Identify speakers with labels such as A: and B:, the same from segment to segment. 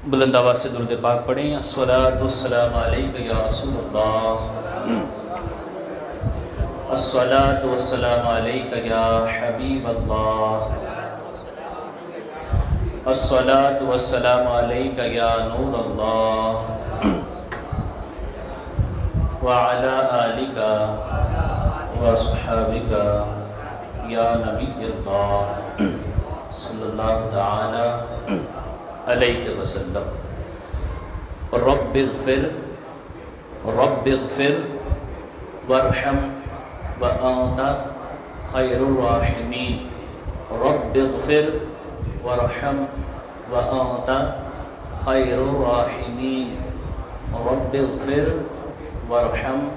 A: بلند آواز سے درود پاک پڑھیں۔ الصلاۃ والسلام علیک یا رسول اللہ، الصلاۃ والسلام علیک یا حبیب اللہ، الصلاۃ والسلام علیک یا نور اللہ، وعلی آلک واصحابک یا نبی اللہ صلی اللہ تعالی علیہ وسلم۔ رب اغفر وارحم وانت خیر الراحمین۔ رب اغفر وارحم وانت خیر الراحمین۔ رب اغفر وارحم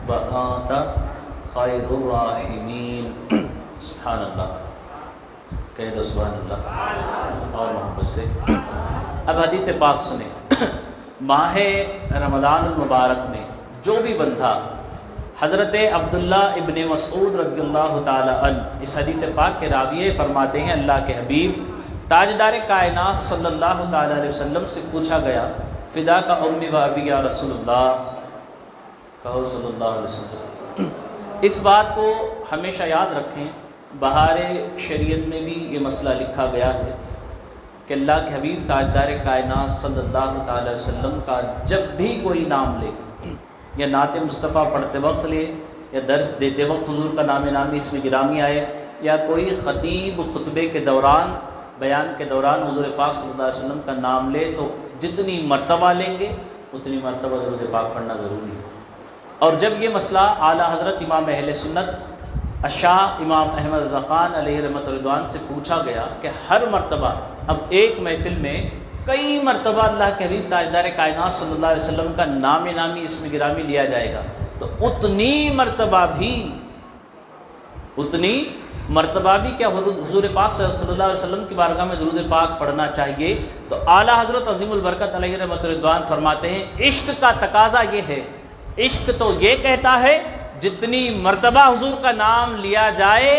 A: وانت خیر الراحمین۔ سبحان اللہ، کہہ دو سبحان اللہ اور محبت سے۔ اب حدیث پاک سنیں۔ ماہ رمضان المبارک میں جو بھی بندہ حضرت عبداللہ ابن مسعود رضی اللہ تعالی عنہ، اس حدیث پاک کے راوی فرماتے ہیں اللہ کے حبیب تاجدار کائنات صلی اللہ تعالی علیہ وسلم سے پوچھا گیا، فدا کا امی و ابی یا رسول اللہ، کہو صلی اللہ علیہ وسلم۔ اس بات کو ہمیشہ یاد رکھیں، بہار شریعت میں بھی یہ مسئلہ لکھا گیا ہے کہ اللہ کے حبیب تاجدار کائنات صلی اللہ تعالی علیہ وسلم کا جب بھی کوئی نام لے، یا نعت مصطفیٰ پڑھتے وقت لے، یا درس دیتے وقت حضور کا نام نامی اس میں گرامی آئے، یا کوئی خطیب خطبے کے دوران، بیان کے دوران حضور پاک صلی اللہ علیہ وسلم کا نام لے، تو جتنی مرتبہ لیں گے اتنی مرتبہ درود پاک پڑھنا ضروری ہے۔ اور جب یہ مسئلہ اعلیٰ حضرت امام اہل سنت شاہ امام احمد رضا خان علیہ رحمۃ الرضوان سے پوچھا گیا کہ ہر مرتبہ، اب ایک محفل میں کئی مرتبہ اللہ کے حبیب تاجدار کائنات صلی اللہ علیہ وسلم کا نام نامی اسم گرامی لیا جائے گا، تو اتنی مرتبہ بھی کیا حضور پاک صلی اللہ علیہ وسلم کی بارگاہ میں درود پاک پڑھنا چاہیے؟ تو اعلیٰ حضرت عظیم البرکت علیہ رحمۃ الرضوان فرماتے ہیں عشق کا تقاضا یہ ہے، عشق تو یہ کہتا ہے جتنی مرتبہ حضور کا نام لیا جائے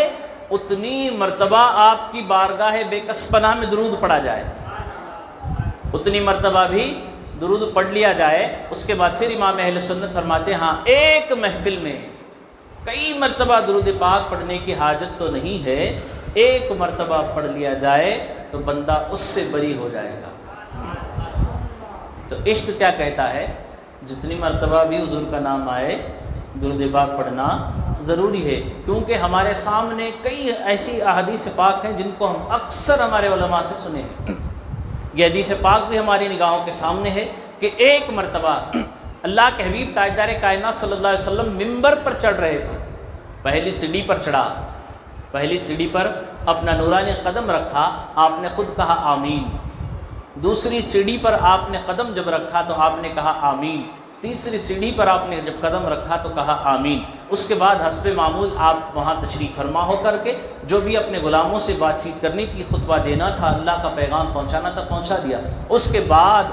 A: اتنی مرتبہ آپ کی بارگاہ بے کس پناہ میں درود پڑھا جائے، اتنی مرتبہ بھی درود پڑھ لیا جائے۔ اس کے بعد پھر امام اہل سنت فرماتے ہیں ہاں ایک محفل میں کئی مرتبہ درود پاک پڑھنے کی حاجت تو نہیں ہے، ایک مرتبہ پڑھ لیا جائے تو بندہ اس سے بری ہو جائے گا۔ تو عشق کیا کہتا ہے؟ جتنی مرتبہ بھی حضور کا نام آئے درود پاک پڑھنا ضروری ہے، کیونکہ ہمارے سامنے کئی ایسی احادیث پاک ہیں جن کو ہم اکثر ہمارے علماء سے سنے ہیں۔ یہ حدیث پاک بھی ہماری نگاہوں کے سامنے ہے کہ ایک مرتبہ اللہ کے حبیب تاجدار کائنات صلی اللہ علیہ وسلم ممبر پر چڑھ رہے تھے، پہلی سیڑھی پر چڑھا، پہلی سیڑھی پر اپنا نورانی قدم رکھا، آپ نے خود کہا آمین، دوسری سیڑھی پر آپ نے قدم جب رکھا تو آپ نے کہا آمین، تیسری سیڑھی پر آپ نے جب قدم رکھا تو کہا آمین۔ اس کے بعد حسب معمول آپ وہاں تشریف فرما ہو کر کے جو بھی اپنے غلاموں سے بات چیت کرنی تھی، خطبہ دینا تھا، اللہ کا پیغام پہنچانا تھا، پہنچا دیا۔ اس کے بعد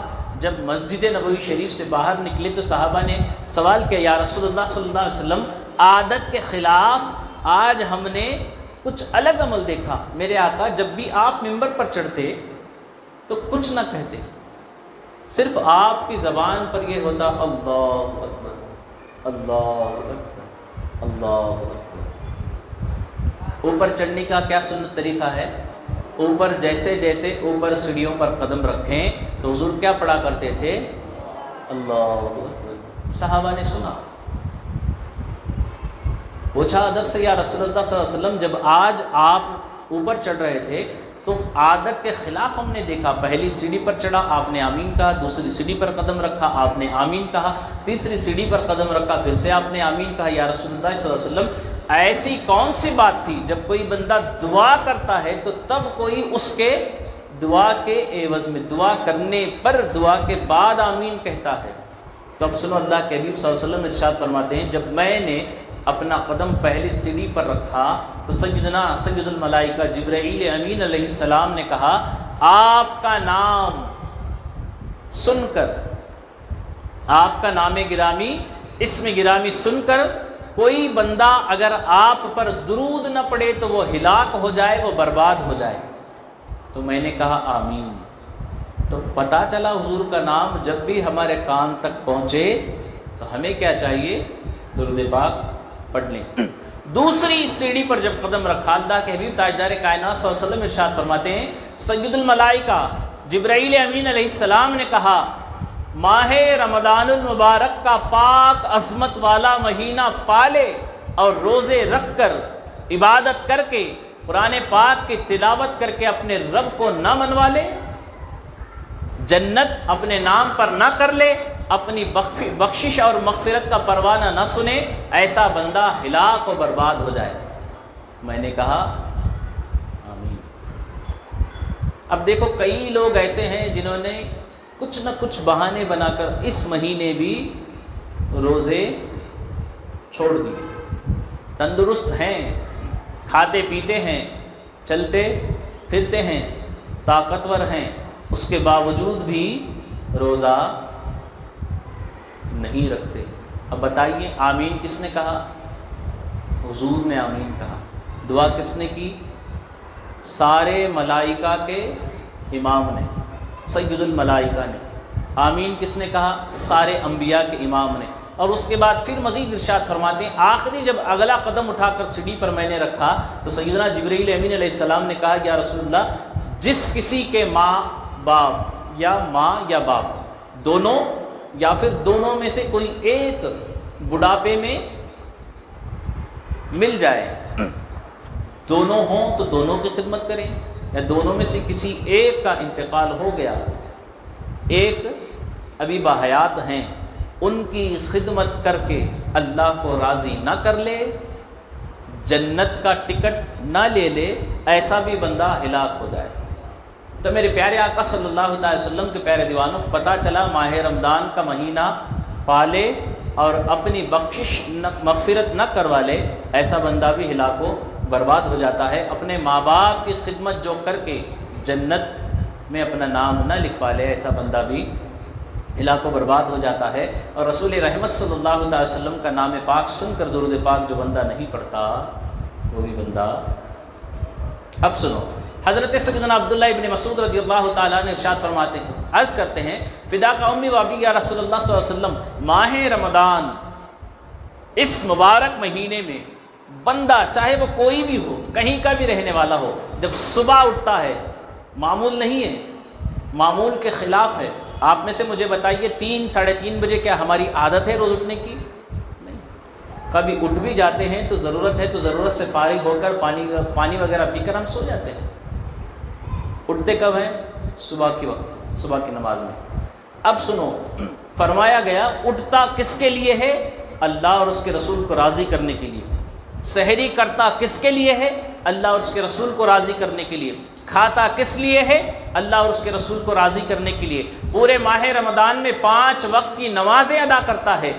A: جب مسجد نبوی شریف سے باہر نکلے تو صحابہ نے سوال کیا، یا رسول اللہ صلی اللہ علیہ وسلم عادت کے خلاف آج ہم نے کچھ الگ عمل دیکھا، میرے آقا جب بھی آپ ممبر پر چڑھتے تو کچھ نہ کہتے، صرف آپ کی زبان پر یہ ہوتا اللہ اکبر اللہ اکبر اللہ اکبر۔ اوپر چڑھنے کا کیا سنت طریقہ ہے؟ اوپر جیسے جیسے اوپر سیڑھیوں پر قدم رکھیں تو حضور کیا پڑھا کرتے تھے؟ اللہ اکبر۔ صحابہ نے سنا، پوچھا ادب سے، یا رسول اللہ صلی اللہ علیہ وسلم جب آج آپ اوپر چڑھ رہے تھے تو عادت کے خلاف ہم نے دیکھا، پہلی سیڑھی پر چڑھا آپ نے آمین کہا، دوسری سیڑھی پر قدم رکھا آپ نے آمین کہا، تیسری سیڑھی پر قدم رکھا پھر سے آپ نے آمین کہا، یا رسول اللہ صلی اللہ علیہ وسلم ایسی کون سی بات تھی جب کوئی بندہ دعا کرتا ہے تو تب کوئی اس کے دعا کے عوض میں دعا کرنے پر دعا کے بعد آمین کہتا ہے؟ تو اب سنو، اللہ کے حبیب صلی اللہ علیہ وسلم ارشاد فرماتے ہیں جب میں نے اپنا قدم پہلی سیڑھی پر رکھا تو سید الملائکہ جبرائیل امین علیہ السلام نے کہا آپ کا نام سن کر، آپ کا نام گرامی، اسم گرامی سن کر کوئی بندہ اگر آپ پر درود نہ پڑے تو وہ ہلاک ہو جائے، وہ برباد ہو جائے۔ تو میں نے کہا آمین۔ تو پتہ چلا حضور کا نام جب بھی ہمارے کان تک پہنچے تو ہمیں کیا چاہیے؟ درود پاک پڑھ لیں۔ دوسری سیڑھی پر جب قدم رکھا، اللہ کے حبیب تاجدار کائنات صلی اللہ علیہ وسلم ارشاد فرماتے ہیں، سید الملائکہ جبرائیل امین علیہ السلام نے کہا ماہ رمضان المبارک کا پاک عظمت والا مہینہ پالے اور روزے رکھ کر عبادت کر کے قرآن پاک کی تلاوت کر کے اپنے رب کو نہ منوا لے، جنت اپنے نام پر نہ کر لے، اپنی بخشش اور مغفرت کا پروانہ نہ سنے، ایسا بندہ ہلاک و برباد ہو جائے۔ میں نے کہا آمین۔ اب دیکھو کئی لوگ ایسے ہیں جنہوں نے کچھ نہ کچھ بہانے بنا کر اس مہینے بھی روزے چھوڑ دیے، تندرست ہیں، کھاتے پیتے ہیں، چلتے پھرتے ہیں، طاقتور ہیں، اس کے باوجود بھی روزہ نہیں رکھتے۔ اب بتائیے آمین کس نے کہا؟ حضور نے آمین کہا۔ دعا کس نے کی؟ سارے ملائکہ کے امام نے، سید الملائکہ نے۔ آمین کس نے کہا؟ سارے انبیاء کے امام نے۔ اور اس کے بعد پھر مزید ارشاد فرماتے ہیں، آخری جب اگلا قدم اٹھا کر سیڑھی پر میں نے رکھا تو سیدنا جبرائیل امین علیہ السلام نے کہا یا رسول اللہ، جس کسی کے ماں باپ یا ماں یا باپ دونوں یا پھر دونوں میں سے کوئی ایک بڑھاپے میں مل جائے، دونوں ہوں تو دونوں کی خدمت کریں، یا دونوں میں سے کسی ایک کا انتقال ہو گیا، ایک ابھی باحیات ہیں، ان کی خدمت کر کے اللہ کو راضی نہ کر لے، جنت کا ٹکٹ نہ لے لے، ایسا بھی بندہ ہلاک ہو جائے۔ تو میرے پیارے آقا صلی اللہ علیہ وسلم کے پیارے دیوانوں کو پتہ چلا ماہ رمضان کا مہینہ پالے اور اپنی بخشش مغفرت نہ کروا لے، ایسا بندہ بھی ہلاک و برباد ہو جاتا ہے۔ اپنے ماں باپ کی خدمت جو کر کے جنت میں اپنا نام نہ لکھوا لے، ایسا بندہ بھی ہلاک و برباد ہو جاتا ہے۔ اور رسول رحمت صلی اللہ علیہ وسلم کا نام پاک سن کر درود پاک جو بندہ نہیں پڑھتا وہ بھی بندہ۔ اب سنو، حضرت سیدنا عبداللہ ابن مسعود رضی اللہ تعالیٰ نے ارشاد فرماتے ہیں، عرض کرتے ہیں فدا کا امی و ابی یا رسول اللہ صلی اللہ علیہ وسلم، ماہ رمضان اس مبارک مہینے میں بندہ چاہے وہ کوئی بھی ہو، کہیں کا بھی رہنے والا ہو، جب صبح اٹھتا ہے، معمول نہیں ہے، معمول کے خلاف ہے۔ آپ میں سے مجھے بتائیے 3 ساڑھے 3 بجے کیا ہماری عادت ہے روز اٹھنے کی؟ نہیں۔ کبھی اٹھ بھی جاتے ہیں تو ضرورت ہے تو ضرورت سے فارغ ہو کر پانی وغیرہ پی کر ہم سو جاتے ہیں۔ اٹھتے کب ہیں؟ صبح کے وقت، صبح کی نماز میں۔ اب سنو، فرمایا گیا اٹھتا کس کے لیے ہے؟ اللہ اور اس کے رسول کو راضی کرنے کے لیے۔ سحری کرتا کس کے لیے ہے؟ اللہ اور اس کے رسول کو راضی کرنے کے لیے۔ کھاتا کس لیے ہے؟ اللہ اور اس کے رسول کو راضی کرنے کے لیے۔ پورے ماہ رمضان میں 5 وقت کی نمازیں ادا کرتا ہے،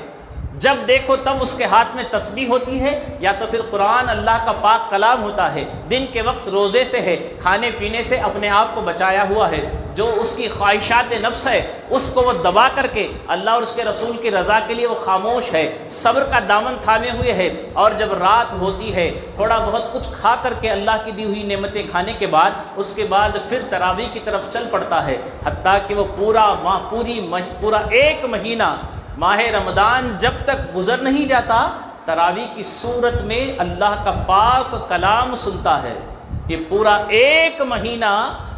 A: جب دیکھو تب اس کے ہاتھ میں تسبیح ہوتی ہے یا تو پھر قرآن اللہ کا پاک کلام ہوتا ہے، دن کے وقت روزے سے ہے، کھانے پینے سے اپنے آپ کو بچایا ہوا ہے، جو اس کی خواہشات نفس ہے اس کو وہ دبا کر کے اللہ اور اس کے رسول کی رضا کے لیے وہ خاموش ہے، صبر کا دامن تھامے ہوئے ہے، اور جب رات ہوتی ہے تھوڑا بہت کچھ کھا کر کے اللہ کی دی ہوئی نعمتیں کھانے کے بعد اس کے بعد پھر تراویح کی طرف چل پڑتا ہے، حتیٰ کہ وہ پورا ایک مہینہ ماہ رمضان جب تک گزر نہیں جاتا تراویح کی صورت میں اللہ کا پاک کلام سنتا ہے۔ یہ پورا ایک مہینہ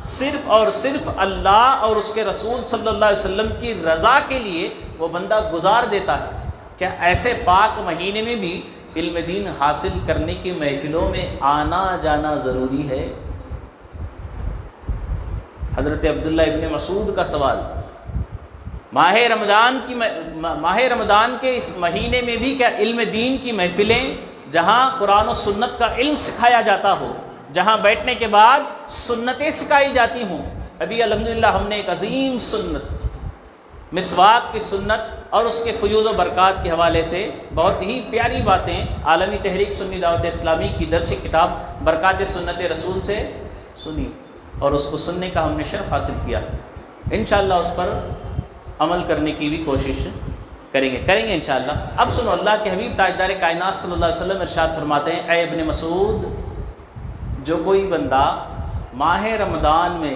A: صرف اور صرف اللہ اور اس کے رسول صلی اللہ علیہ وسلم کی رضا کے لیے وہ بندہ گزار دیتا ہے۔ کیا ایسے پاک مہینے میں بھی علم دین حاصل کرنے کی محفلوں میں آنا جانا ضروری ہے؟ حضرت عبداللہ ابن مسعود کا سوال، ماہ رمضان کے اس مہینے میں بھی کیا علم دین کی محفلیں جہاں قرآن و سنت کا علم سکھایا جاتا ہو، جہاں بیٹھنے کے بعد سنتیں سکھائی جاتی ہوں؟ ابھی الحمدللہ ہم نے ایک عظیم سنت مسواک کی سنت اور اس کے فیوز و برکات کے حوالے سے بہت ہی پیاری باتیں عالمی تحریک سنی دعوت اسلامی کی درسی کتاب برکات سنت رسول سے سنی، اور اس کو سننے کا ہم نے شرف حاصل کیا۔ انشاءاللہ اس پر عمل کرنے کی بھی کوشش کریں گے انشاءاللہ۔ اب سنو، اللہ کے حبیب تاجدار کائنات صلی اللہ علیہ وسلم ارشاد فرماتے ہیں، اے ابن مسعود، جو کوئی بندہ ماہ رمضان میں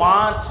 A: 5,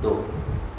A: 2।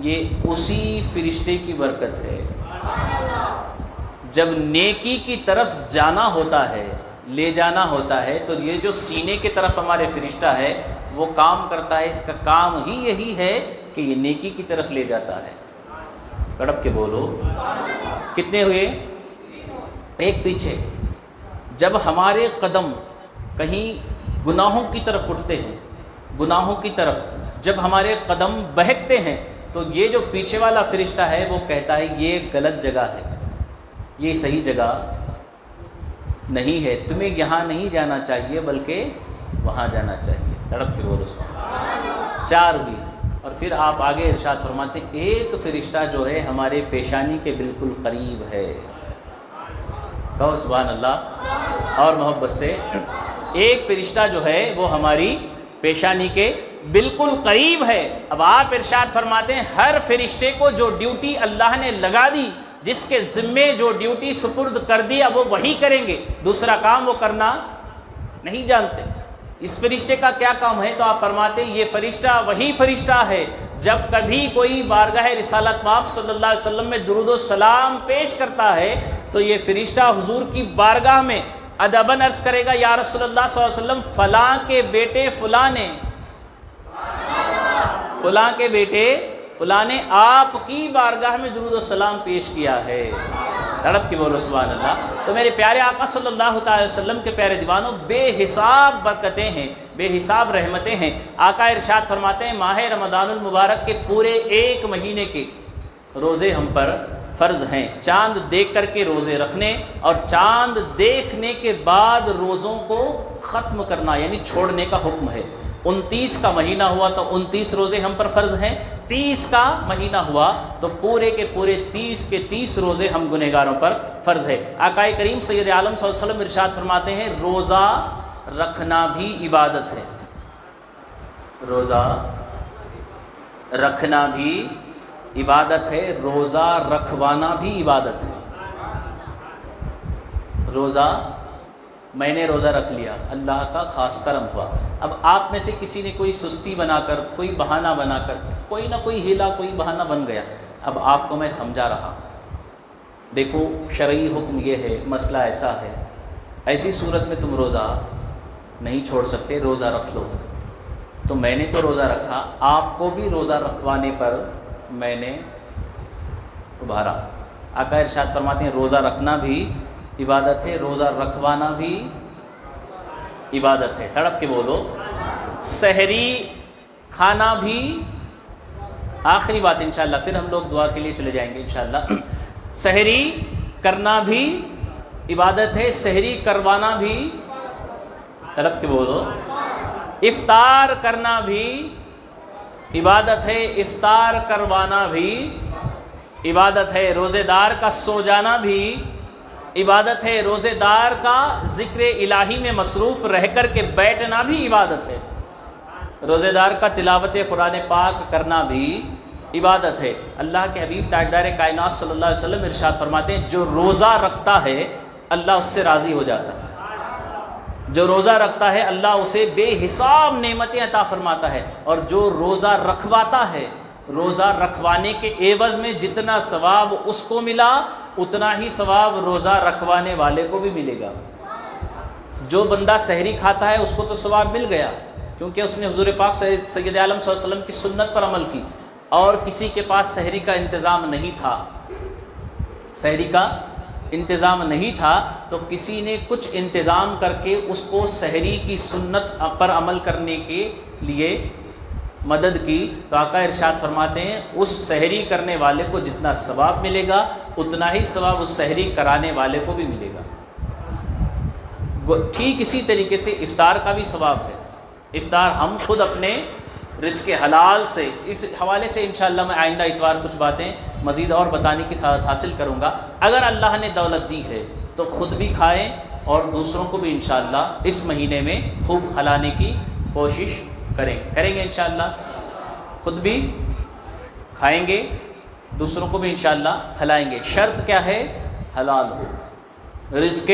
A: یہ اسی فرشتے کی برکت ہے۔ جب نیکی کی طرف جانا ہوتا ہے، لے جانا ہوتا ہے، تو یہ جو سینے کی طرف ہمارے فرشتہ ہے وہ کام کرتا ہے، اس کا کام ہی یہی ہے کہ یہ نیکی کی طرف لے جاتا ہے۔ تڑپ کے بولو، کتنے ہوئے؟ ایک پیچھے۔ جب ہمارے قدم کہیں گناہوں کی طرف اٹھتے ہیں، گناہوں کی طرف جب ہمارے قدم بہکتے ہیں، تو یہ جو پیچھے والا فرشتہ ہے وہ کہتا ہے یہ غلط جگہ ہے، یہ صحیح جگہ نہیں ہے، تمہیں یہاں نہیں جانا چاہیے بلکہ وہاں جانا چاہیے۔ تڑپ کے بولو سبحان۔ 4 بھی۔ اور پھر آپ آگے ارشاد فرماتے ہیں ایک فرشتہ جو ہے ہمارے پیشانی کے بالکل قریب ہے۔ کہو سبحان اللہ اور محبت سے۔ ایک فرشتہ جو ہے وہ ہماری پیشانی کے بالکل قریب ہے۔ اب آپ ارشاد فرماتے ہیں ہر فرشتے کو جو ڈیوٹی اللہ نے لگا دی، جس کے ذمے جو ڈیوٹی سپرد کر دی، اب وہ وہی کریں گے، دوسرا کام وہ کرنا نہیں جانتے۔ اس فرشتے کا کیا کام ہے؟ تو آپ فرماتے ہیں یہ فرشتہ وہی فرشتہ ہے جب کبھی کوئی بارگاہ رسالت مآب صلی اللہ علیہ وسلم میں درود و سلام پیش کرتا ہے تو یہ فرشتہ حضور کی بارگاہ میں ادباً عرض کرے گا یا رسول اللہ صلی اللہ علیہ وسلم فلاں کے بیٹے فلاں نے، فلاں کے بیٹے فلاں نے آپ کی بارگاہ میں درود و سلام پیش کیا ہے۔ تڑپ کے بولو سبحان اللہ۔ تو میرے پیارے آقا صلی اللہ علیہ وسلم کے پیارے دیوانوں، بے حساب برکتیں ہیں، بے حساب رحمتیں ہیں۔ آقا ارشاد فرماتے ہیں ماہ رمضان المبارک کے پورے 1 مہینے کے روزے ہم پر فرض ہیں، چاند دیکھ کر کے روزے رکھنے اور چاند دیکھنے کے بعد روزوں کو ختم کرنا یعنی چھوڑنے کا حکم ہے۔ 29 کا مہینہ ہوا تو 29 روزے ہم پر فرض ہیں، 30 کا مہینہ ہوا تو پورے کے پورے 30 کے 30 روزے ہم گنہگاروں پر فرض ہے۔ آقا کریم سید عالم صلی اللہ علیہ وسلم ارشاد فرماتے ہیں روزہ رکھنا بھی عبادت ہے، روزہ رکھنا بھی عبادت ہے، روزہ رکھوانا بھی عبادت ہے۔ روزہ میں نے روزہ رکھ لیا، اللہ کا خاص کرم ہوا۔ اب آپ میں سے کسی نے کوئی سستی بنا کر، کوئی بہانہ بنا کر، کوئی نہ کوئی ہیلا، کوئی بہانہ بن گیا۔ اب آپ کو میں سمجھا رہا، دیکھو شرعی حکم یہ ہے، مسئلہ ایسا ہے، ایسی صورت میں تم روزہ نہیں چھوڑ سکتے، روزہ رکھ لو۔ تو میں نے تو روزہ رکھا، آپ کو بھی روزہ رکھوانے پر میں نے ابھارا۔ آقا ارشاد فرماتے ہیں روزہ رکھنا بھی عبادت ہے، روزہ رکھوانا بھی عبادت ہے۔ تڑپ کے بولو، سحری کھانا بھی، آخری بات انشاءاللہ پھر ہم لوگ دعا کے لیے چلے جائیں گے انشاءاللہ۔ سحری کرنا بھی عبادت ہے، سحری کروانا بھی، تڑپ کے بولو، افطار کرنا بھی عبادت ہے، افطار کروانا بھی عبادت ہے، روزے دار کا سو جانا بھی عبادت ہے، روزے دار کا ذکر الہی میں مصروف رہ کر کے بیٹھنا بھی عبادت ہے، روزے دار کا تلاوت قرآن پاک کرنا بھی عبادت ہے۔ اللہ کے حبیب تاجدار کائنات صلی اللہ علیہ وسلم ارشاد فرماتے ہیں جو روزہ رکھتا ہے اللہ اس سے راضی ہو جاتا ہے، جو روزہ رکھتا ہے اللہ اسے بے حساب نعمتیں عطا فرماتا ہے، اور جو روزہ رکھواتا ہے روزہ رکھوانے کے عوض میں جتنا ثواب اس کو ملا اتنا ہی ثواب روزہ رکھوانے والے کو بھی ملے گا۔ جو بندہ سحری کھاتا ہے اس کو تو ثواب مل گیا کیونکہ اس نے حضور پاک سید عالم صلی اللہ علیہ وسلم کی سنت پر عمل کی، اور کسی کے پاس سحری کا انتظام نہیں تھا، سحری کا انتظام نہیں تھا تو کسی نے کچھ انتظام کر کے اس کو سحری کی سنت پر عمل کرنے کے لیے مدد کی، تو آقا ارشاد فرماتے ہیں اس سحری کرنے والے کو جتنا ثواب ملے گا اتنا ہی ثواب اس سحری کرانے والے کو بھی ملے گا۔ ٹھیک اسی طریقے سے افطار کا بھی ثواب ہے۔ افطار ہم خود اپنے رزق حلال سے، اس حوالے سے انشاءاللہ میں آئندہ اتوار کچھ باتیں مزید اور بتانے کی سعادت حاصل کروں گا۔ اگر اللہ نے دولت دی ہے تو خود بھی کھائیں اور دوسروں کو بھی انشاءاللہ اس مہینے میں خوب کھلانے کی کوشش کریں گے انشاءاللہ، خود بھی کھائیں گے دوسروں کو بھی انشاءاللہ کھلائیں گے۔ شرط کیا ہے؟ حلال ہو، رزق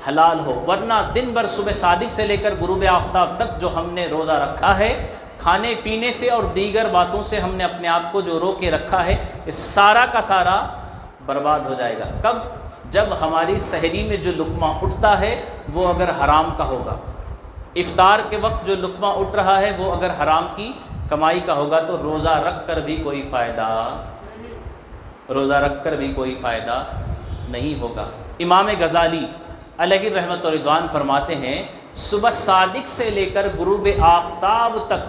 A: حلال ہو، ورنہ دن بھر صبح صادق سے لے کر غروب آفتاب تک جو ہم نے روزہ رکھا ہے کھانے پینے سے اور دیگر باتوں سے ہم نے اپنے آپ کو جو رو کے رکھا ہے، یہ سارا کا سارا برباد ہو جائے گا۔ کب؟ جب ہماری سحری میں جو لقمہ اٹھتا ہے وہ اگر حرام کا ہوگا، افطار کے وقت جو لقمہ اٹھ رہا ہے وہ اگر حرام کی کمائی کا ہوگا تو روزہ رکھ کر بھی کوئی فائدہ نہیں ہوگا۔ امام غزالی علیہ رحمت و رضوان فرماتے ہیں صبح صادق سے لے کر غروب آفتاب تک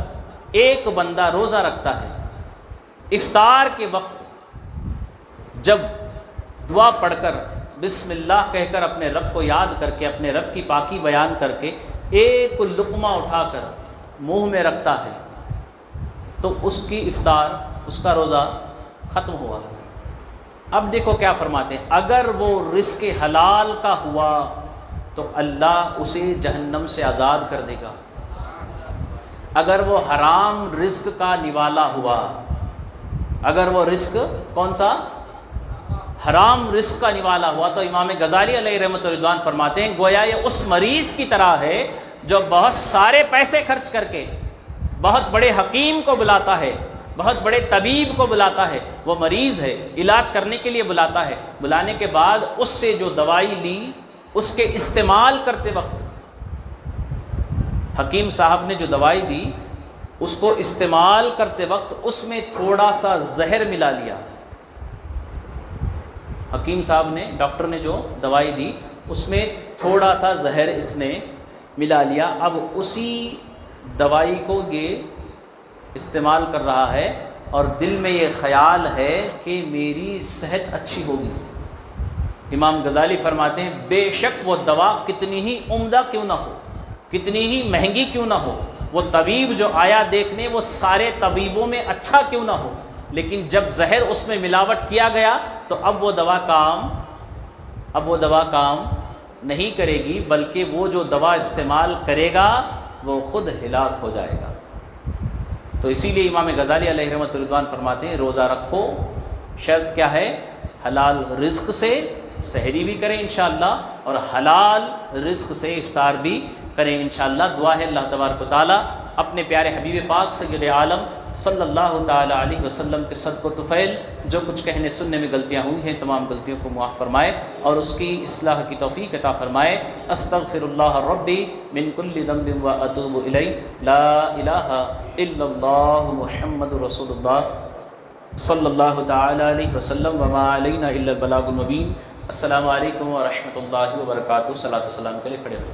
A: ایک بندہ روزہ رکھتا ہے، افطار کے وقت جب دعا پڑھ کر بسم اللہ کہہ کر اپنے رب کو یاد کر کے، اپنے رب کی پاکی بیان کر کے ایک لقمہ اٹھا کر منہ میں رکھتا ہے تو اس کی افطار، اس کا روزہ ختم ہوا۔ اب دیکھو کیا فرماتے ہیں، اگر وہ رزق حلال کا ہوا تو اللہ اسے جہنم سے آزاد کر دے گا، اگر وہ حرام رزق کا نوالا ہوا، اگر وہ رزق کون سا؟ حرام رزق کا نوالا ہوا، تو امام غزالی علیہ رحمۃ رضوان فرماتے ہیں گویا یہ اس مریض کی طرح ہے جو بہت سارے پیسے خرچ کر کے بہت بڑے حکیم کو بلاتا ہے، بہت بڑے طبیب کو بلاتا ہے، وہ مریض ہے، علاج کرنے کے لیے بلاتا ہے، بلانے کے بعد اس سے جو دوائی لی اس کے استعمال کرتے وقت، حکیم صاحب نے جو دوائی دی اس کو استعمال کرتے وقت اس میں تھوڑا سا زہر ملا لیا، حکیم صاحب نے، ڈاکٹر نے جو دوائی دی اس میں تھوڑا سا زہر اس نے ملا لیا، اب اسی دوائی کو یہ استعمال کر رہا ہے اور دل میں یہ خیال ہے کہ میری صحت اچھی ہوگی۔ امام غزالی فرماتے ہیں بے شک وہ دوا کتنی ہی عمدہ کیوں نہ ہو، کتنی ہی مہنگی کیوں نہ ہو، وہ طبیب جو آیا دیکھنے وہ سارے طبیبوں میں اچھا کیوں نہ ہو، لیکن جب زہر اس میں ملاوٹ کیا گیا تو اب وہ دوا کام نہیں کرے گی، بلکہ وہ جو دوا استعمال کرے گا وہ خود ہلاک ہو جائے گا۔ تو اسی لیے امام غزالی علیہ رحمۃ رضوان فرماتے ہیں روزہ رکھو، شرط کیا ہے؟ حلال رزق سے سحری بھی کریں انشاءاللہ اور حلال رزق سے افطار بھی کریں انشاءاللہ۔ دعا ہے اللہ تبارک و تعالیٰ اپنے پیارے حبیب پاک سید عالم صلی اللہ تعالیٰ علیہ وسلم کے صدق و طفیل جو کچھ کہنے سننے میں غلطیاں ہوئی ہیں تمام غلطیوں کو معاف فرمائے اور اس کی اصلاح کی توفیق عطا فرمائے۔ استغفر اللہ ربی من کل ذنب و اتوب الیہ، لا الہ الا اللہ محمد رسول اللہ صلی اللہ تعالیٰ علیہ وسلم وما علینا الا البلاغ المبین۔ السلام علیکم ورحمۃ اللہ وبرکاتہ۔ صلاۃ و سلام کے لیے کھڑے ہو۔